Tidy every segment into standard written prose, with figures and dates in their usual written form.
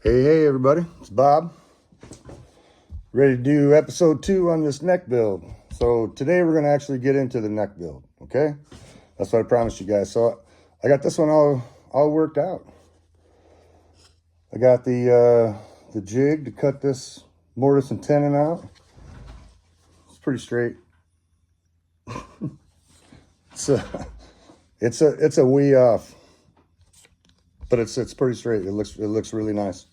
Hey everybody, it's Bob. Ready to do episode 2 on this neck build. So today we're going to actually get into the neck build, okay? That's what I promised you guys. So I got this one all worked out. I got the jig to cut this mortise and tenon out. It's pretty straight. it's a wee off, but it's pretty straight. It looks really nice.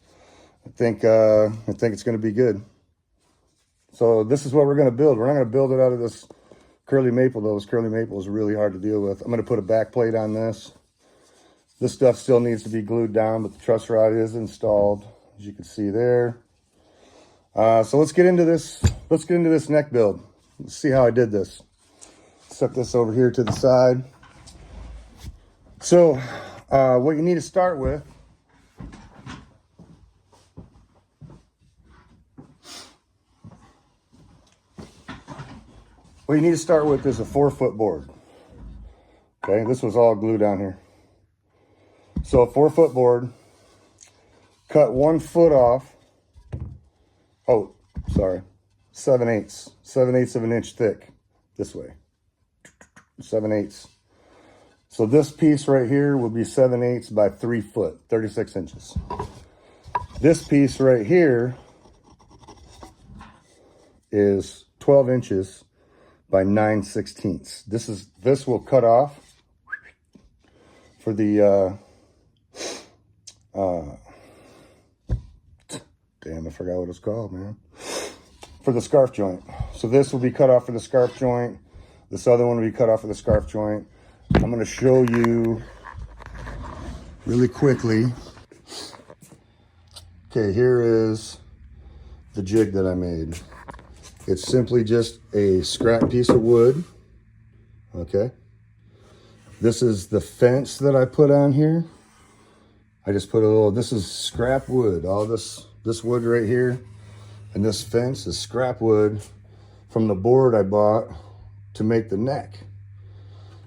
I think it's going to be good. So this is what we're going to build. We're not going to build it out of this curly maple, though. This curly maple is really hard to deal with. I'm going to put a back plate on this. This stuff still needs to be glued down, but the truss rod is installed, as you can see there. So let's get into this. Let's get into this neck build. Let's see how I did this. Set this over here to the side. So what you need to start with is a 4-foot board. Okay, this was all glued down here. So a 4-foot board, cut 1 foot off. Oh, sorry, 7/8 of an inch thick this way. 7/8. So this piece right here will be 7/8 by 3 foot, 36 inches. This piece right here is 12 inches by 9/16. This will cut off for the damn, I forgot what it's called, man. For the scarf joint. So this will be cut off for the scarf joint. This other one will be cut off for the scarf joint. I'm going to show you really quickly. Okay, here is the jig that I made. It's simply just a scrap piece of wood. Okay. This is the fence that I put on here. I just put a little, this is scrap wood. All this wood right here and this fence is scrap wood from the board I bought to make the neck.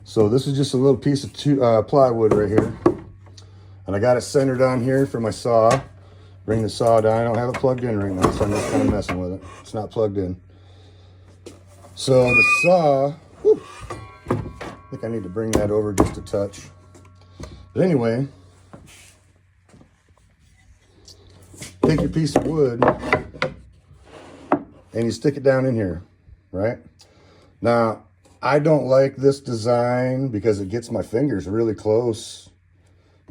So this is just a little piece of plywood right here. And I got it centered on here for my saw. Bring the saw down. I don't have it plugged in right now, so I'm just kind of messing with it. It's not plugged in. So the saw, whew, I think I need to bring that over just a touch. But anyway, take your piece of wood and you stick it down in here, right? Now, I don't like this design because it gets my fingers really close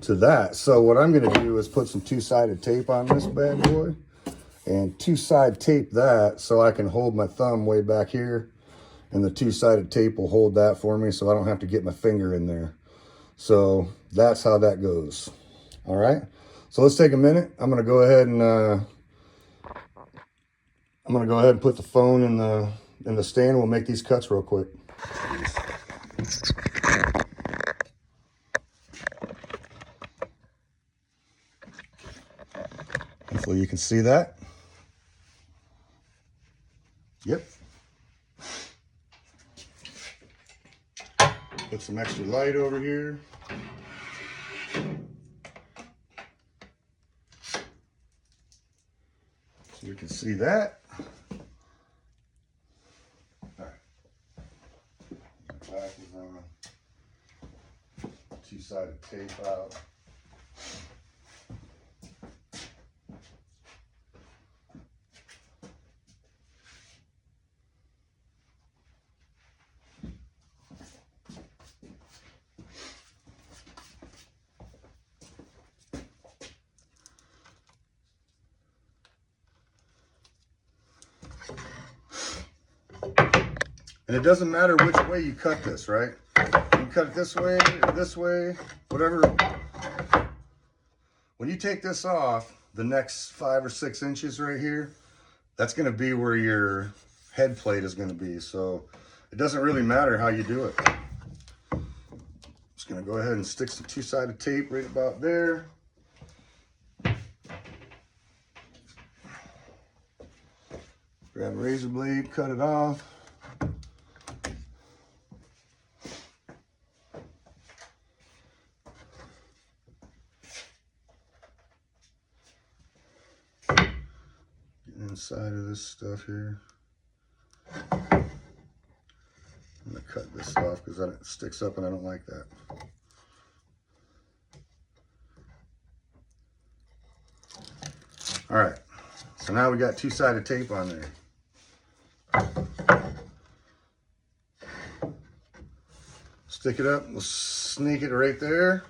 to that. So what I'm going to do is put some 2-sided tape on this bad boy and 2-side tape that so I can hold my thumb way back here, and the 2-sided tape will hold that for me so I don't have to get my finger in there. So that's how that goes. All right. So let's take a minute. I'm going to go ahead and put the phone in the stand. We'll make these cuts real quick. Hopefully you can see that. Yep. Put some extra light over here. So you can see that. All right. Back is on. 2-sided tape out. And it doesn't matter which way you cut this, right? You can cut it this way, whatever. When you take this off, the next 5 or 6 inches right here, that's going to be where your head plate is going to be. So it doesn't really matter how you do it. I'm just going to go ahead and stick some 2-sided tape right about there. Grab a razor blade, cut it off. inside of this stuff here. I'm gonna cut this off because it sticks up and I don't like that. All right, so now we got two-sided tape on there. Stick it up, we'll sneak it right there.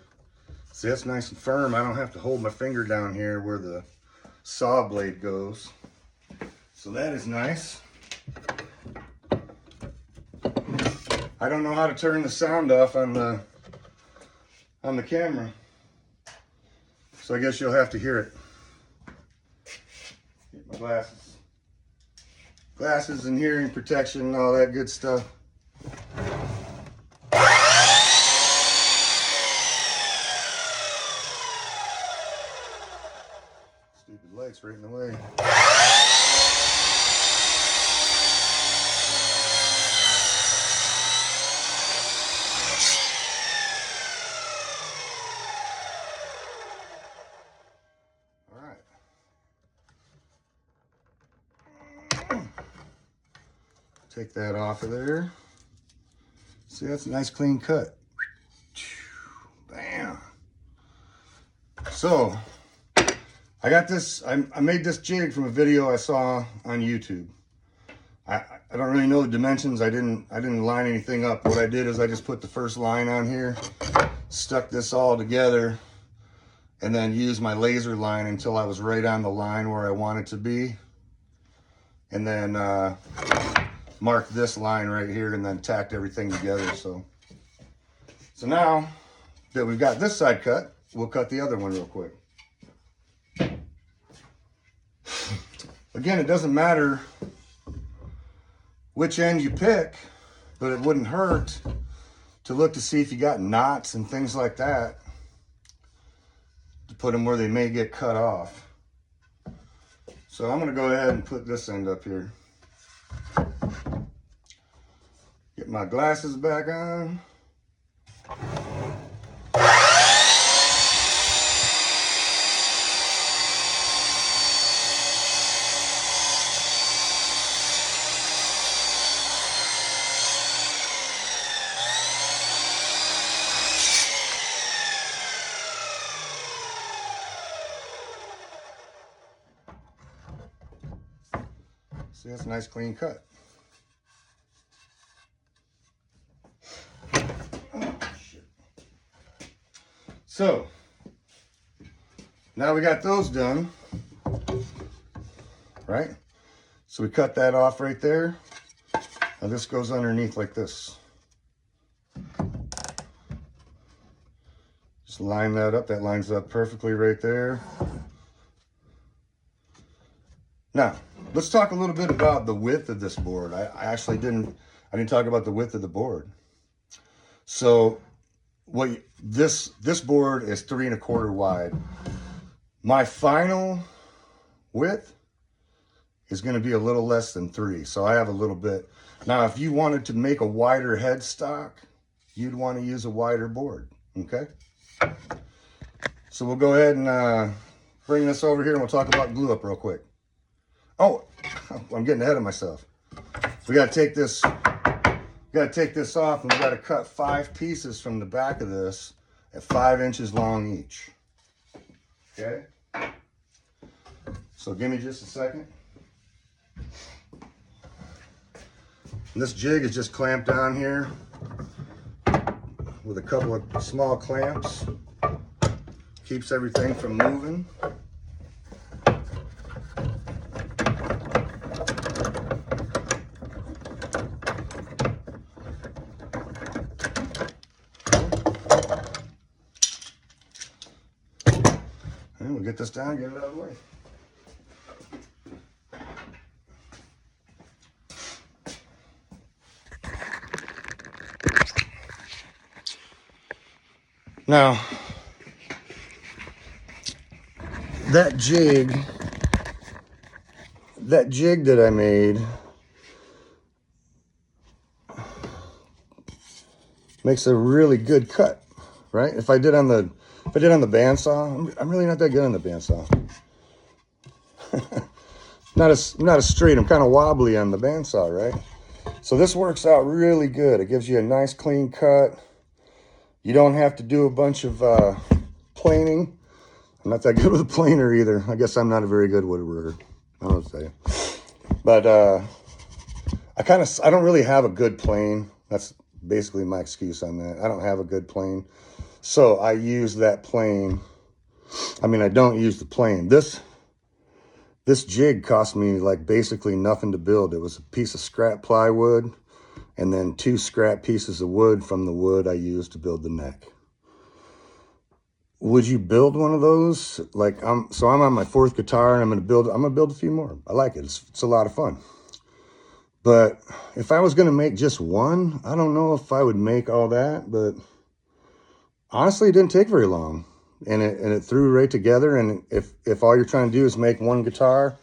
See, that's nice and firm. I don't have to hold my finger down here where the saw blade goes. So that is nice. I don't know how to turn the sound off on the camera. So I guess you'll have to hear it. Get my glasses. Glasses and hearing protection and all that good stuff. Stupid lights right in the way. Take that off of there. See, that's a nice clean cut. Bam. So, I got this, I made this jig from a video I saw on YouTube. I don't really know the dimensions. I didn't line anything up. What I did is I just put the first line on here, stuck this all together, and then used my laser line until I was right on the line where I wanted to be. And then marked this line right here and then tacked everything together. So now that we've got this side cut, we'll cut the other one real quick. Again, it doesn't matter which end you pick, but it wouldn't hurt to look to see if you got knots and things like that, to put them where they may get cut off. So I'm going to go ahead and put this end up here. Get my glasses back on. See, that's a nice clean cut. Oh, shit. So, now we got those done, right? So we cut that off right there. Now this goes underneath like this. Just line that up. That lines up perfectly right there. Now, let's talk a little bit about the width of this board. I actually didn't talk about the width of the board. So this board is 3 1/4 wide. My final width is going to be a little less than 3. So I have a little bit. Now, if you wanted to make a wider headstock, you'd want to use a wider board. Okay. So we'll go ahead and bring this over here and we'll talk about glue up real quick. Oh, I'm getting ahead of myself. We got to take this off, and we got to cut 5 pieces from the back of this at 5 inches long each. Okay? So give me just a second. And this jig is just clamped down here with a couple of small clamps. Keeps everything from moving. And we'll get this down, get it out of the way. Now, that jig that I made makes a really good cut, right? If I did on the bandsaw, I'm really not that good on the bandsaw. not as straight. I'm kind of wobbly on the bandsaw, right? So this works out really good. It gives you a nice clean cut. You don't have to do a bunch of planing. I'm not that good with a planer either. I guess I'm not a very good woodworker. I don't know what to tell you. But I don't really have a good plane. That's basically my excuse on that. I don't have a good plane. So I use that plane. I mean, I don't use the plane. This jig cost me like basically nothing to build. It was a piece of scrap plywood and then 2 scrap pieces of wood from the wood I used to build the neck. Would you build one of those? Like I'm on my 4th guitar and I'm gonna build a few more. I like it. It's a lot of fun. But if I was gonna make just one, I don't know if I would make all that, but honestly it didn't take very long. And it threw right together. And if all you're trying to do is make one guitar,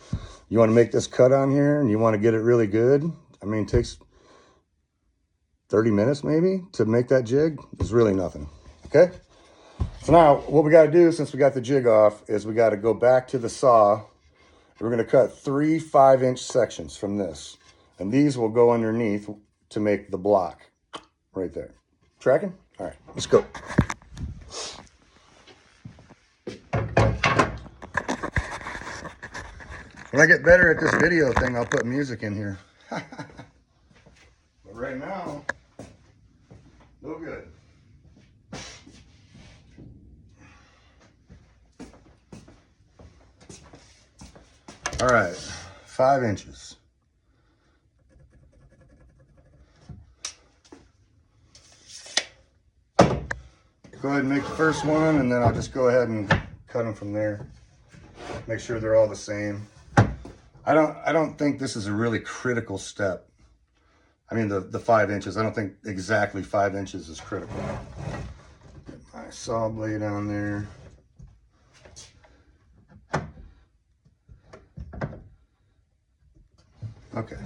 you want to make this cut on here and you want to get it really good, I mean, it takes 30 minutes maybe to make that jig. It's really nothing. Okay. So now what we got to do, since we got the jig off, is we got to go back to the saw. We're going to cut 3 5-inch sections from this. And these will go underneath to make the block right there. Tracking? All right, let's go. When I get better at this video thing, I'll put music in here. But right now, no good. All right, 5 inches. Go ahead and make the first one, and then I'll just go ahead and cut them from there. Make sure they're all the same. I don't think this is a really critical step. I mean, the 5 inches. I don't think exactly 5 inches is critical. Get my saw blade on there. Okay.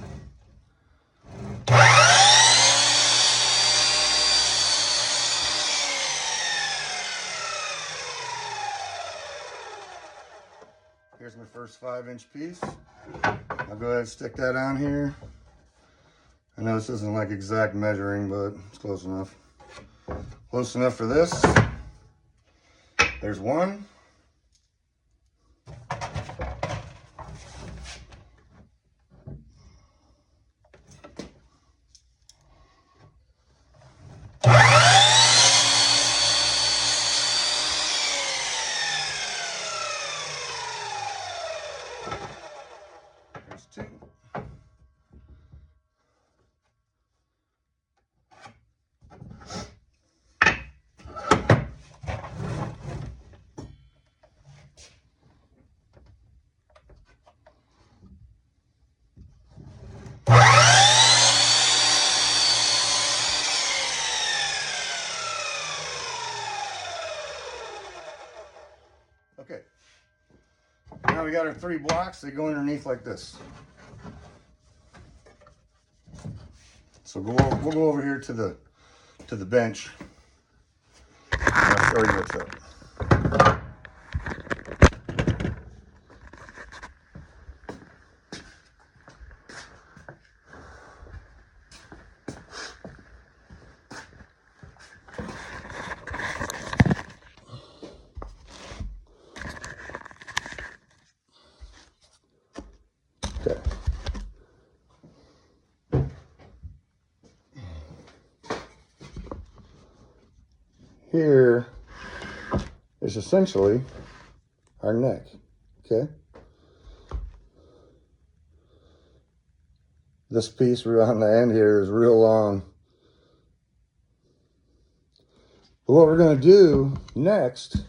Here's my first 5-inch piece. I'll go ahead and stick that on here. I know this isn't like exact measuring, but it's close enough. Close enough for this. There's one. There's 2. Okay. Now we got our 3 blocks. They go underneath like this. So we'll go over here to the bench. And I'll show you what's up. Okay. Here is essentially our neck, okay? This piece on the end here is real long. But what we're going to do next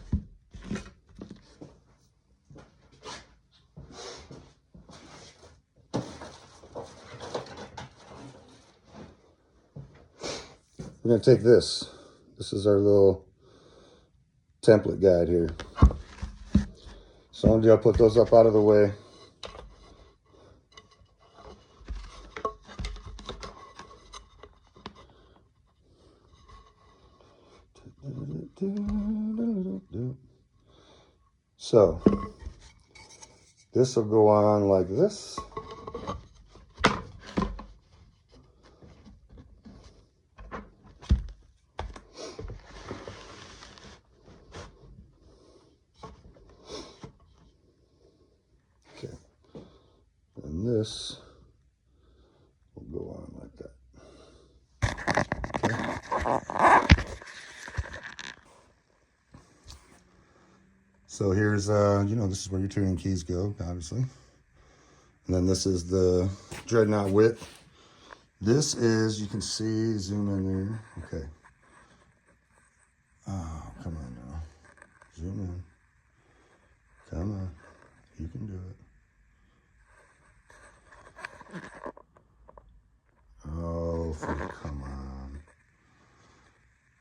we're going to take this. This is our little template guide here. So I'm going to put those up out of the way. So This will go on like this. Okay. And this will go on like that. So here's, you know, this is where your tuning keys go, obviously. And then this is the dreadnought width. This is, you can see, zoom in there. Okay. Oh, come on now. Zoom in. Come on. You can do it. Oh, come on.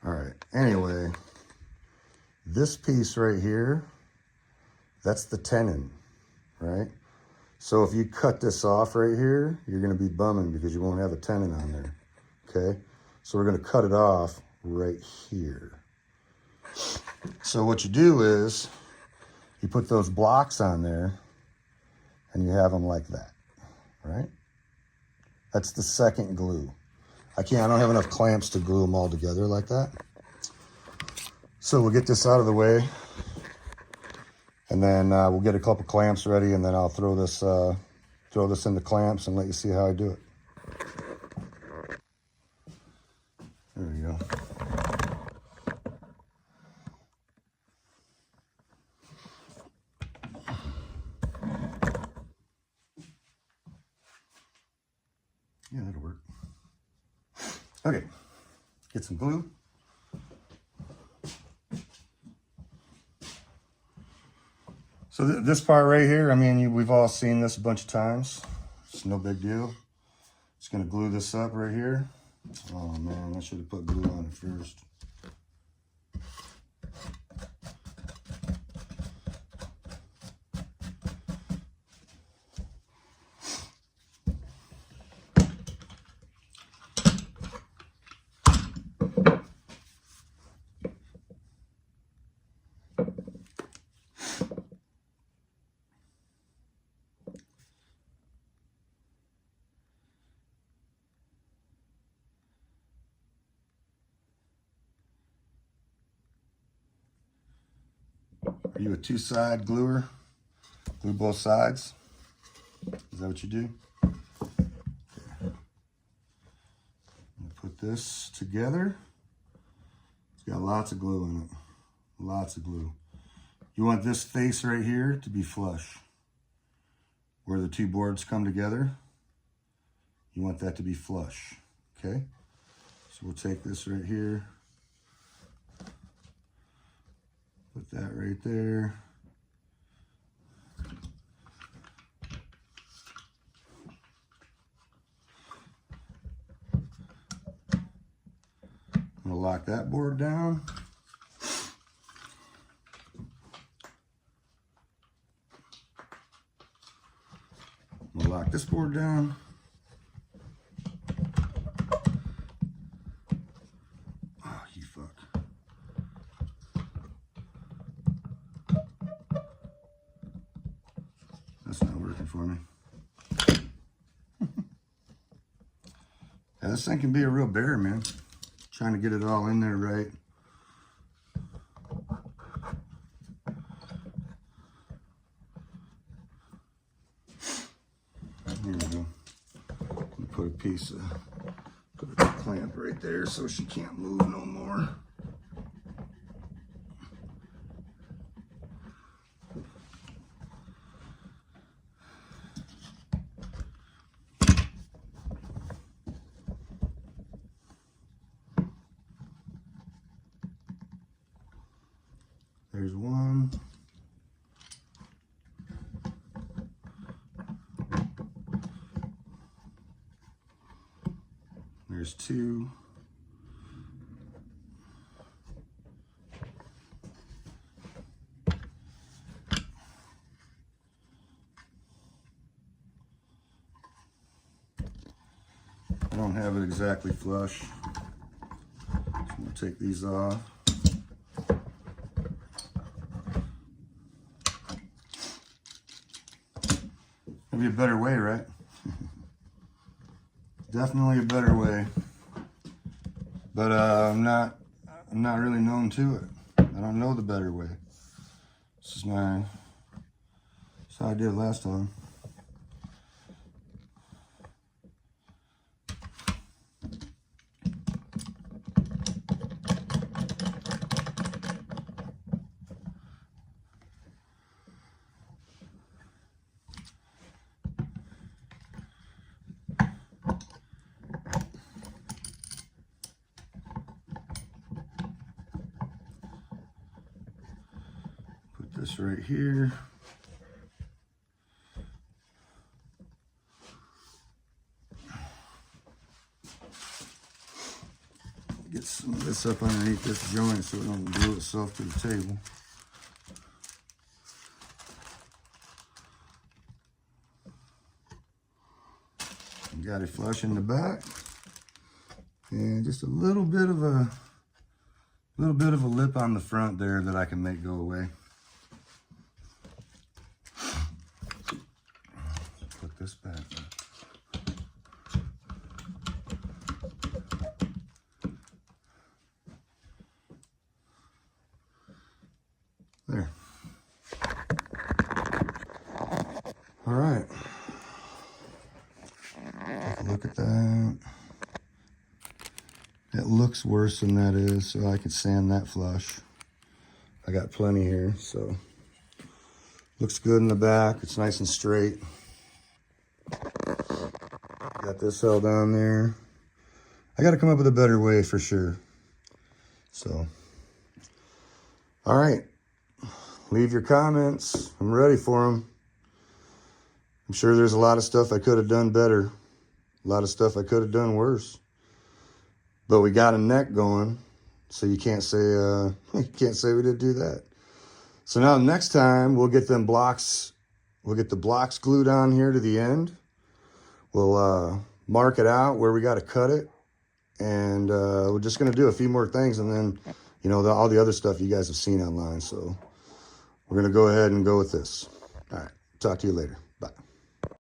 All right. Anyway, this piece right here, that's the tenon, right? So if you cut this off right here, you're going to be bumming because you won't have a tenon on there, okay? So we're going to cut it off right here. So what you do is you put those blocks on there and you have them like that, right? That's the second glue. I don't have enough clamps to glue them all together like that. So we'll get this out of the way. And then we'll get a couple clamps ready, and then I'll throw this into clamps and let you see how I do it. There we go. Yeah, that'll work. Okay, get some glue. So this part right here, I mean, we've all seen this a bunch of times. It's no big deal. Just gonna glue this up right here. Oh man, I should have put glue on it first. Are you a two-side gluer? Glue both sides? Is that what you do? Okay. I'm gonna put this together. It's got lots of glue in it. Lots of glue. You want this face right here to be flush. Where the two boards come together, you want that to be flush, okay? So we'll take this right here. Put that right there. I'm gonna lock that board down. I'm gonna lock this board down. Oh, you fuck. That's not working for me. Yeah, this thing can be a real bear, man. Trying to get it all in there right. Here we go. Put a clamp right there so she can't move no more. There's one. There's two. I don't have it exactly flush. So I'm gonna take these off. Maybe a better way, right? Definitely a better way. But I'm not really known to it. I don't know the better way. This is how I did it last time. Put this right here. Get some of this up underneath this joint so it don't glue itself to the table. Got it flush in the back, and just a little bit of a lip on the front there that I can make go away. Put this back. There. All right. Look at that. It looks worse than that is, so I can sand that flush. I got plenty here, so looks good in the back. It's nice and straight. Got this held on there. I got to come up with a better way for sure. So, all right. Leave your comments. I'm ready for them. I'm sure there's a lot of stuff I could have done better. A lot of stuff I could have done worse. But we got a neck going, so you can't say we didn't do that. So now next time we'll get them blocks, we'll get the blocks glued on here to the end. We'll mark it out where we got to cut it, and we're just gonna do a few more things, and then all the other stuff you guys have seen online. So we're gonna go ahead and go with this. All right, talk to you later. Bye.